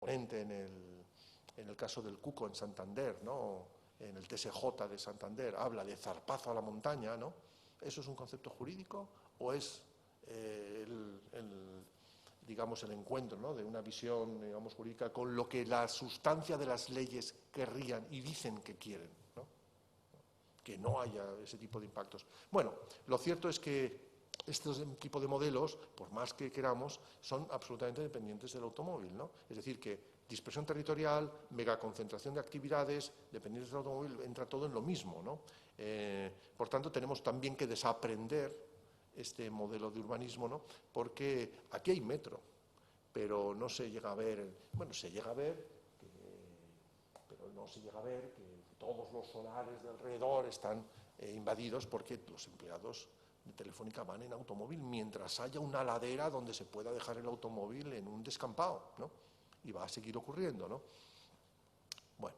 ponente en el caso del Cuco en Santander, ¿no? En el TSJ de Santander, habla de zarpazo a la montaña, ¿no? ¿Eso es un concepto jurídico o es digamos, el encuentro, ¿no?, de una visión, digamos, jurídica con lo que la sustancia de las leyes querrían y dicen que quieren, ¿no? Que no haya ese tipo de impactos? Bueno, lo cierto es que estos tipo de modelos, por más que queramos, son absolutamente dependientes del automóvil, ¿no? Es decir, que dispersión territorial, megaconcentración de actividades, dependientes del automóvil, entra todo en lo mismo, ¿no? Por tanto, tenemos también que desaprender este modelo de urbanismo, ¿no? Porque aquí hay metro, pero no se llega a ver, bueno, se llega a ver, pero no se llega a ver que todos los solares de alrededor están invadidos porque los empleados de Telefónica van en automóvil mientras haya una ladera donde se pueda dejar el automóvil en un descampado, ¿no? Y va a seguir ocurriendo, ¿no? Bueno,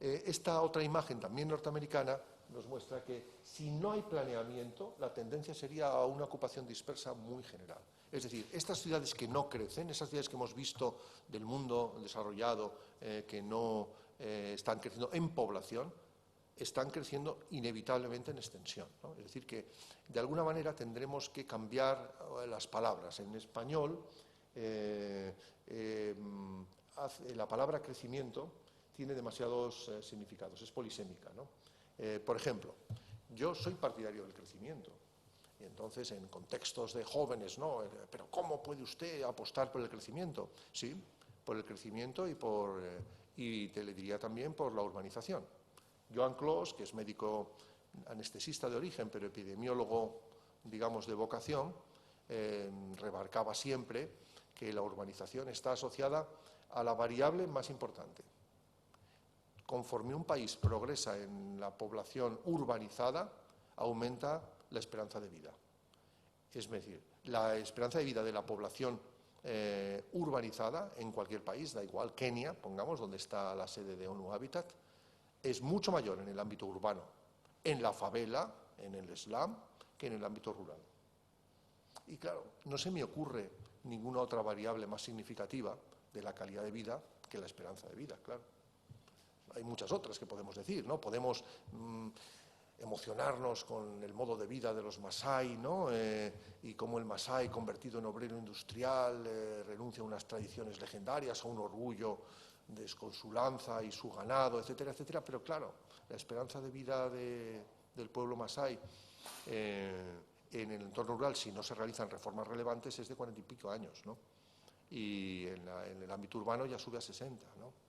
esta otra imagen también norteamericana nos muestra que si no hay planeamiento, la tendencia sería a una ocupación dispersa muy general. Es decir, estas ciudades que no crecen, esas ciudades que hemos visto del mundo desarrollado que no están creciendo en población, están creciendo inevitablemente en extensión, ¿no? Es decir, que de alguna manera tendremos que cambiar las palabras. En español, la palabra crecimiento tiene demasiados significados, es polisémica, ¿no? Por ejemplo, yo soy partidario del crecimiento, y entonces en contextos de jóvenes, ¿no? Pero ¿cómo puede usted apostar por el crecimiento? Sí, por el crecimiento y te le diría también por la urbanización. Joan Clos, que es médico anestesista de origen, pero epidemiólogo, digamos, de vocación, remarcaba siempre que la urbanización está asociada a la variable más importante. Conforme un país progresa en la población urbanizada, aumenta la esperanza de vida. Es decir, la esperanza de vida de la población urbanizada en cualquier país, da igual, Kenia, pongamos, donde está la sede de ONU Habitat, es mucho mayor en el ámbito urbano, en la favela, en el slum, que en el ámbito rural. Y claro, no se me ocurre ninguna otra variable más significativa de la calidad de vida que la esperanza de vida, claro. Hay muchas otras que podemos decir, ¿no? Podemos emocionarnos con el modo de vida de los masái, ¿no? Y cómo el masái, convertido en obrero industrial, renuncia a unas tradiciones legendarias, a un orgullo con su lanza y su ganado, etcétera, etcétera. Pero claro, la esperanza de vida del pueblo masái en el entorno rural, si no se realizan reformas relevantes, es de 40 y pico años, ¿no? Y en el ámbito urbano ya sube a 60, ¿no?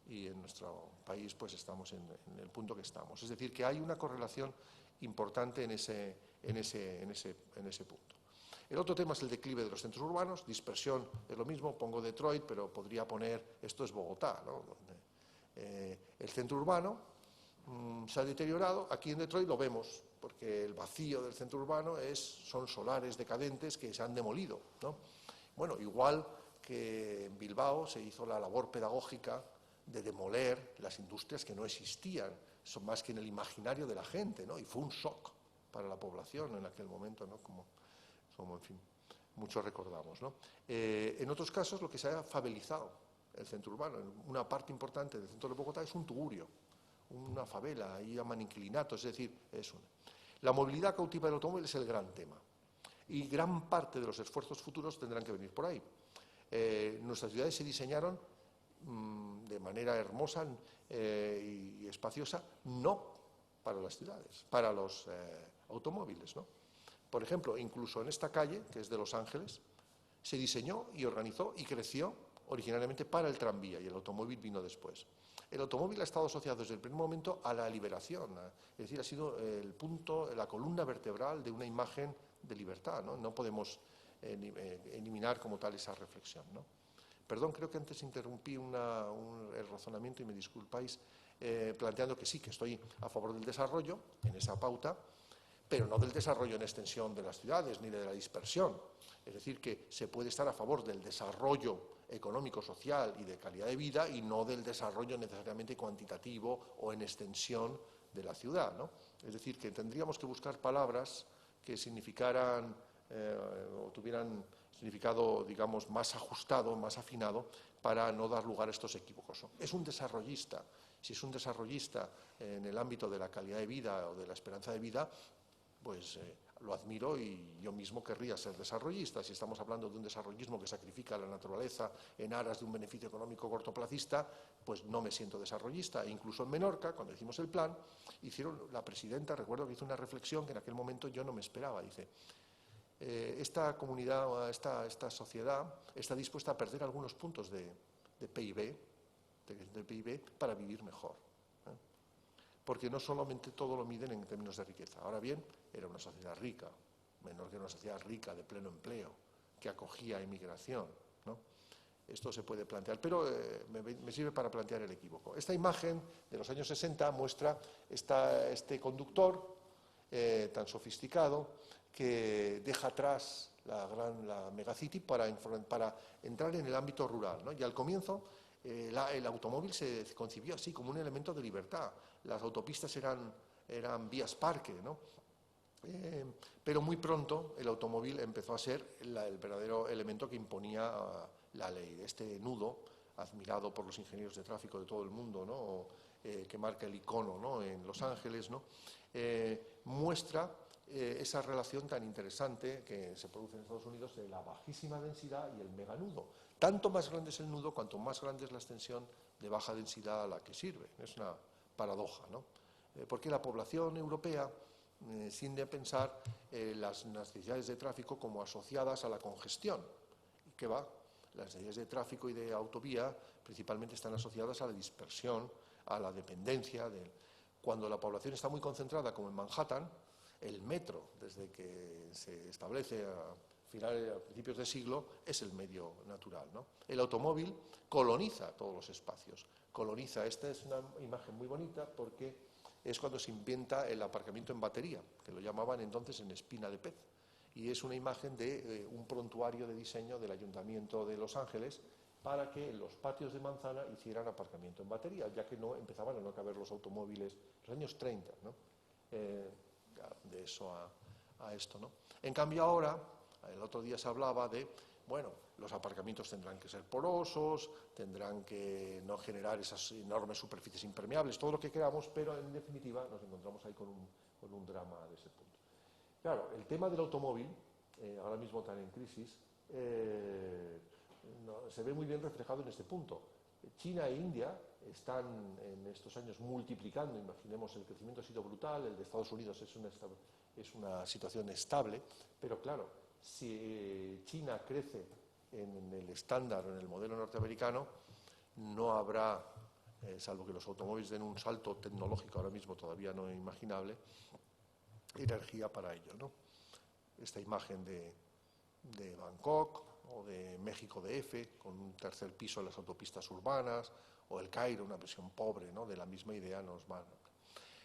Y en nuestro país pues estamos en el punto que estamos. Es decir, que hay una correlación importante en ese punto. El otro tema es el declive de los centros urbanos. Dispersión es lo mismo, pongo Detroit, pero podría poner, esto es Bogotá, ¿no? El centro urbano se ha deteriorado. Aquí en Detroit lo vemos, porque el vacío del centro urbano son solares decadentes que se han demolido, ¿no? Bueno, igual que en Bilbao se hizo la labor pedagógica de demoler las industrias que no existían, son más que en el imaginario de la gente, ¿no? Y fue un shock para la población en aquel momento, ¿no? Como en fin, muchos recordamos, ¿no? En otros casos lo que se ha favelizado el centro urbano, una parte importante del centro de Bogotá es un tugurio, una favela, ahí llaman inquilinatos, es decir, es una. La movilidad cautiva del automóvil es el gran tema y gran parte de los esfuerzos futuros tendrán que venir por ahí. Nuestras ciudades se diseñaron de manera hermosa y espaciosa, no para las ciudades, para los automóviles, ¿no? Por ejemplo, incluso en esta calle, que es de Los Ángeles, se diseñó y organizó y creció originalmente para el tranvía y el automóvil vino después. El automóvil ha estado asociado desde el primer momento a la liberación, es decir, ha sido el punto, la columna vertebral de una imagen de libertad, ¿no? No podemos eliminar como tal esa reflexión, ¿no? Perdón, creo que antes interrumpí el razonamiento y me disculpáis, planteando que sí, que estoy a favor del desarrollo en esa pauta, pero no del desarrollo en extensión de las ciudades ni de la dispersión. Es decir, que se puede estar a favor del desarrollo económico, social y de calidad de vida y no del desarrollo necesariamente cuantitativo o en extensión de la ciudad, ¿no? Es decir, que tendríamos que buscar palabras que significaran o tuvieran significado, digamos, más ajustado, más afinado para no dar lugar a estos equívocos, ¿no? Es un desarrollista. Si es un desarrollista en el ámbito de la calidad de vida o de la esperanza de vida, pues lo admiro y yo mismo querría ser desarrollista. Si estamos hablando de un desarrollismo que sacrifica la naturaleza en aras de un beneficio económico cortoplacista, pues no me siento desarrollista. E incluso en Menorca, cuando hicimos el plan, la presidenta, recuerdo que hizo una reflexión que en aquel momento yo no me esperaba. Dice, esta comunidad, esta sociedad está dispuesta a perder algunos puntos de PIB, para vivir mejor. Porque no solamente todo lo miden en términos de riqueza. Ahora bien, era una sociedad rica, menor que una sociedad rica de pleno empleo, que acogía inmigración, ¿no? Esto se puede plantear, pero me sirve para plantear el equívoco. Esta imagen de los años 60 muestra este conductor tan sofisticado que deja atrás la megacity para entrar en el ámbito rural, ¿no? Y al comienzo el automóvil se concibió así, como un elemento de libertad. Las autopistas eran vías parque, ¿no? Pero muy pronto el automóvil empezó a ser el verdadero elemento que imponía la ley. Este nudo, admirado por los ingenieros de tráfico de todo el mundo, ¿no? Que marca el icono, ¿no? En Los Ángeles, ¿no? Muestra esa relación tan interesante que se produce en Estados Unidos de la bajísima densidad y el meganudo. Tanto más grande es el nudo, cuanto más grande es la extensión de baja densidad a la que sirve. Es una paradoja, ¿no? Porque la población europea tiende a pensar las necesidades de tráfico como asociadas a la congestión. ¿Qué va? Las necesidades de tráfico y de autovía principalmente están asociadas a la dispersión, a la dependencia. Cuando la población está muy concentrada, como en Manhattan, el metro, desde que se establece a principios de siglo, es el medio natural, ¿no? El automóvil coloniza todos los espacios. Esta es una imagen muy bonita porque es cuando se inventa el aparcamiento en batería, que lo llamaban entonces en espina de pez. Y es una imagen de un prontuario de diseño del Ayuntamiento de Los Ángeles para que en los patios de manzana hicieran aparcamiento en batería, ya que no empezaban a no caber los automóviles en los años 30, ¿no? De eso a esto, ¿no? En cambio ahora, el otro día se hablaba de, bueno, los aparcamientos tendrán que ser porosos, tendrán que no generar esas enormes superficies impermeables, todo lo que queramos, pero en definitiva nos encontramos ahí con un drama de ese punto. Claro, el tema del automóvil, ahora mismo tan en crisis, se ve muy bien reflejado en este punto. China e India están en estos años multiplicando, imaginemos, el crecimiento ha sido brutal, el de Estados Unidos es una situación estable, pero claro, si China crece en el estándar, en el modelo norteamericano, no habrá, salvo que los automóviles den un salto tecnológico ahora mismo todavía no imaginable, energía para ello, ¿no? Esta imagen de Bangkok o de México DF, con un tercer piso en las autopistas urbanas, o el Cairo, una versión pobre, ¿no? De la misma idea nos van.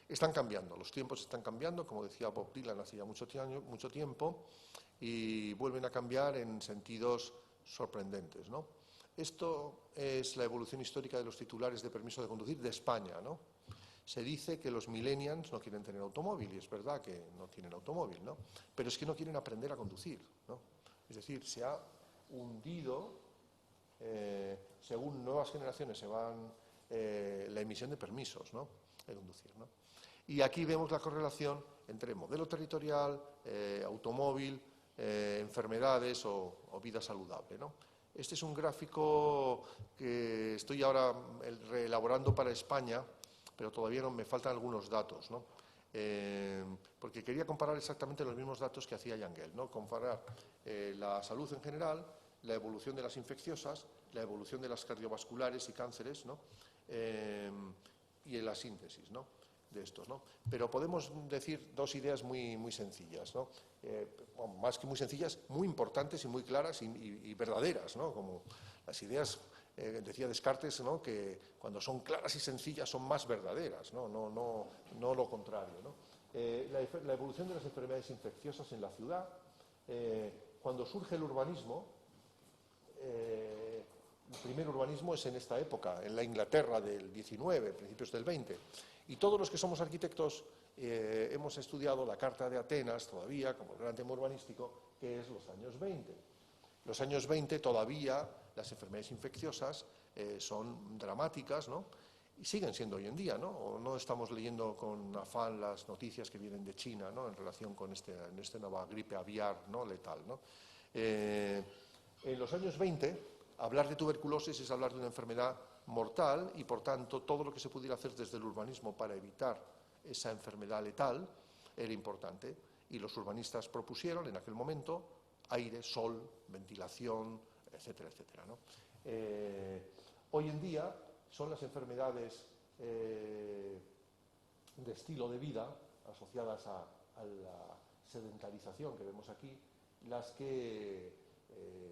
Están cambiando, los tiempos están cambiando, como decía Bob Dylan hace ya mucho tiempo, y vuelven a cambiar en sentidos sorprendentes, ¿no? Esto es la evolución histórica de los titulares de permiso de conducir de España, ¿no? Se dice que los millennials no quieren tener automóvil, y es verdad que no tienen automóvil, ¿no? Pero es que no quieren aprender a conducir, ¿no? Es decir, se ha hundido, según nuevas generaciones se van, la emisión de permisos, ¿no? De conducir, ¿no? Y aquí vemos la correlación entre modelo territorial, automóvil, enfermedades o vida saludable, ¿no? Este es un gráfico que estoy ahora reelaborando para España, pero todavía me faltan algunos datos, ¿no? Porque quería comparar exactamente los mismos datos que hacía Yangel, ¿no? Comparar la salud en general, la evolución de las infecciosas, la evolución de las cardiovasculares y cánceres, ¿no? Y en la síntesis, ¿no? De estos, ¿no? Pero podemos decir dos ideas muy sencillas, ¿no? Más que muy sencillas, muy importantes y muy claras y verdaderas, ¿no? Como las ideas, decía Descartes, ¿no? Que cuando son claras y sencillas son más verdaderas, ¿no? No lo contrario, ¿no? La evolución de las enfermedades infecciosas en la ciudad, cuando surge el urbanismo, el primer urbanismo es en esta época, en la Inglaterra del 19, principios del 20. Y todos los que somos arquitectos hemos estudiado la Carta de Atenas todavía, como el gran tema urbanístico, que es los años 20. los años 20 todavía las enfermedades infecciosas son dramáticas, ¿no? Y siguen siendo hoy en día, ¿no? O no estamos leyendo con afán las noticias que vienen de China, ¿no? En relación con esta nueva gripe aviar, ¿no? Letal, ¿no? En los años 20, hablar de tuberculosis es hablar de una enfermedad mortal y, por tanto, todo lo que se pudiera hacer desde el urbanismo para evitar esa enfermedad letal era importante. Y los urbanistas propusieron en aquel momento aire, sol, ventilación, etcétera, etcétera, ¿no? Hoy en día son las enfermedades de estilo de vida asociadas a la sedentarización que vemos aquí, las que,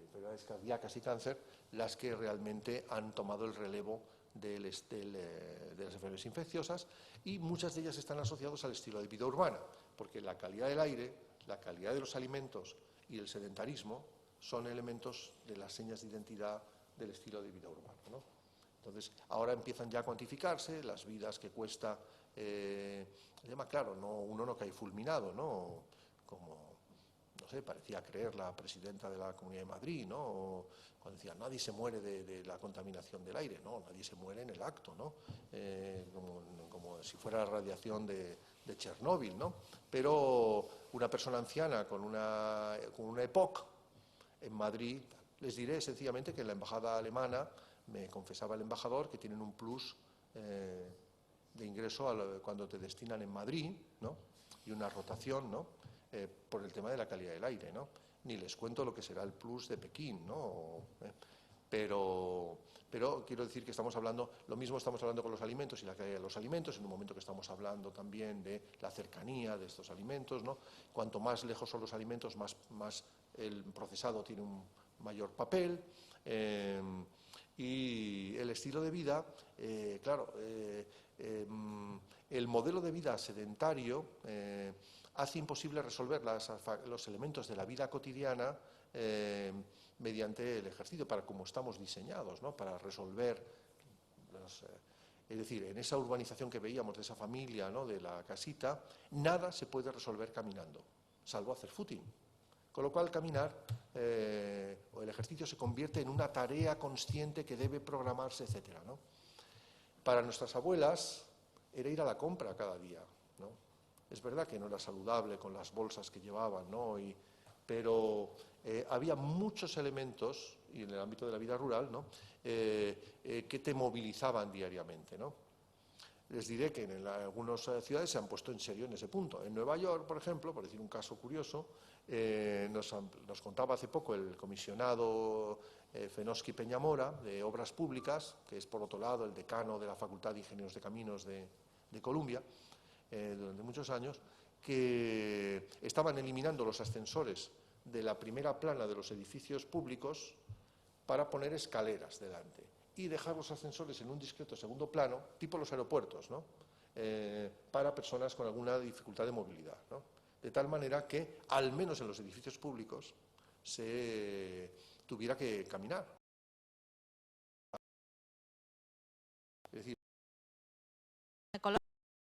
enfermedades cardíacas y cáncer, las que realmente han tomado el relevo de las enfermedades infecciosas, y muchas de ellas están asociadas al estilo de vida urbana, porque la calidad del aire, la calidad de los alimentos y el sedentarismo son elementos de las señas de identidad del estilo de vida urbano, ¿no? Entonces, ahora empiezan ya a cuantificarse las vidas que cuesta el tema. Claro, uno no cae fulminado, ¿no? Como, no sé, parecía creer la presidenta de la Comunidad de Madrid, ¿no? O cuando decía, nadie se muere de la contaminación del aire. No, nadie se muere en el acto, ¿no? Como si fuera la radiación de Chernóbil, ¿no? Pero una persona anciana con una EPOC en Madrid, les diré sencillamente que en la embajada alemana me confesaba el embajador que tienen un plus de ingreso cuando te destinan en Madrid, ¿no? Y una rotación, ¿no? Por el tema de la calidad del aire, ¿no? Ni les cuento lo que será el plus de Pekín, ¿no? Pero quiero decir que estamos hablando, lo mismo estamos hablando con los alimentos y la calidad de los alimentos, en un momento que estamos hablando también de la cercanía de estos alimentos, ¿no? Cuanto más lejos son los alimentos, más el procesado tiene un mayor papel. Y el estilo de vida, claro, el modelo de vida sedentario hace imposible resolver los elementos de la vida cotidiana mediante el ejercicio, para como estamos diseñados, ¿no? Para resolver es decir, en esa urbanización que veíamos de esa familia, ¿no? De la casita, nada se puede resolver caminando, salvo hacer footing. Con lo cual, caminar o el ejercicio se convierte en una tarea consciente que debe programarse, etcétera, ¿no? Para nuestras abuelas era ir a la compra cada día, ¿no? Es verdad que no era saludable con las bolsas que llevaban, ¿no? Pero había muchos elementos, y en el ámbito de la vida rural, ¿no? Que te movilizaban diariamente, ¿no? Les diré que en algunas ciudades se han puesto en serio en ese punto. En Nueva York, por ejemplo, por decir un caso curioso, nos contaba hace poco el comisionado Fenoski Peñamora, de Obras Públicas, que es por otro lado el decano de la Facultad de Ingenieros de Caminos de Columbia, durante muchos años, que estaban eliminando los ascensores de la primera plana de los edificios públicos para poner escaleras delante y dejar los ascensores en un discreto segundo plano, tipo los aeropuertos, ¿no? Para personas con alguna dificultad de movilidad, ¿no? De tal manera que, al menos en los edificios públicos, se tuviera que caminar. Es decir,